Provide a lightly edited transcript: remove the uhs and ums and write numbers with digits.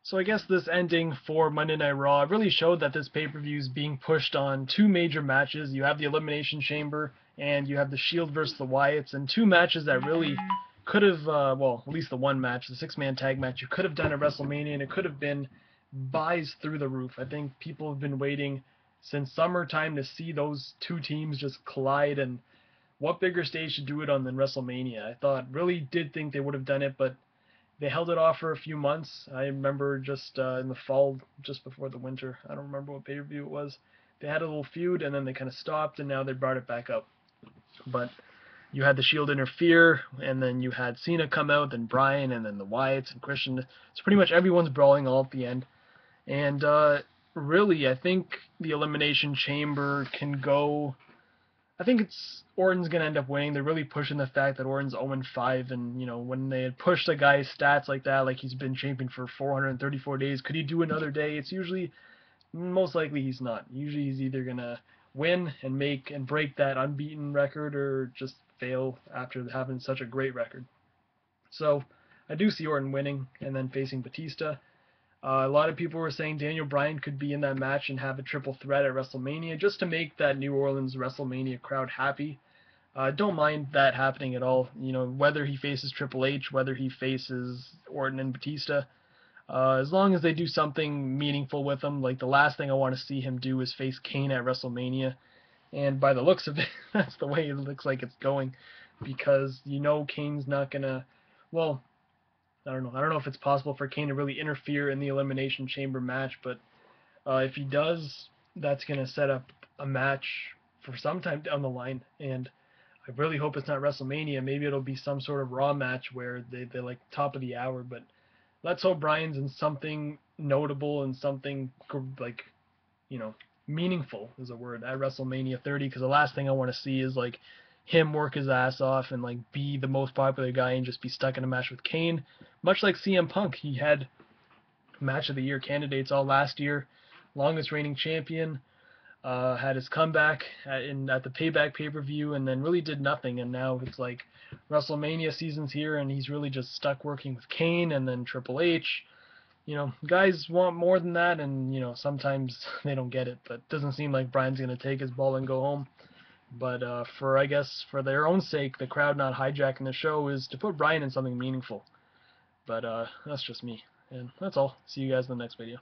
So I guess this ending for Monday Night Raw really showed that this pay-per-view is being pushed on two major matches. You have the Elimination Chamber and you have the Shield versus the Wyatts, and two matches that really could have, well, at least the one match, the six-man tag match, you could have done at WrestleMania, and it could have been buys through the roof. I think people have been waiting since summertime to see those two teams just collide, and what bigger stage to do it on than WrestleMania? I really did think they would have done it, but they held it off for a few months. I remember just in the fall, just before the winter. I don't remember what pay-per-view it was. They had a little feud, and then they kind of stopped, and now they brought it back up. But you had the Shield interfere, and then you had Cena come out, then Bryan, and then the Wyatts and Christian. It's pretty much everyone's brawling all at the end. And really, I think the Elimination Chamber can go. I think it's Orton's gonna end up winning. They're really pushing the fact that Orton's 0-5, and when they had pushed a guy's stats like that, like he's been champion for 434 days, could he do another day? It's usually most likely he's not. Usually he's either gonna win and make and break that unbeaten record, or just fail after having such a great record. So I do see Orton winning and then facing Batista. A lot of people were saying Daniel Bryan could be in that match and have a triple threat at WrestleMania just to make that New Orleans WrestleMania crowd happy. Don't mind that happening at all. Whether he faces Triple H, whether he faces Orton and Batista, as long as they do something meaningful with him. Like the last thing I want to see him do is face Kane at WrestleMania. And by the looks of it, that's the way it looks like it's going, because Kane's not gonna. Well, I don't know. I don't know if it's possible for Kane to really interfere in the Elimination Chamber match, but if he does, that's going to set up a match for some time down the line. And I really hope it's not WrestleMania. Maybe it'll be some sort of Raw match where they like top of the hour. But let's hope Bryan's in something notable and something like, meaningful is a word at WrestleMania 30. Because the last thing I want to see is like him work his ass off and like be the most popular guy and just be stuck in a match with Kane. Much like CM Punk, he had match of the year candidates all last year. Longest reigning champion, had his comeback at the Payback pay-per-view, and then really did nothing. And now it's like WrestleMania season's here, and he's really just stuck working with Kane and then Triple H. Guys want more than that, and sometimes they don't get it. But it doesn't seem like Bryan's gonna take his ball and go home. But I guess for their own sake, the crowd not hijacking the show, is to put Bryan in something meaningful. But that's just me. And that's all. See you guys in the next video.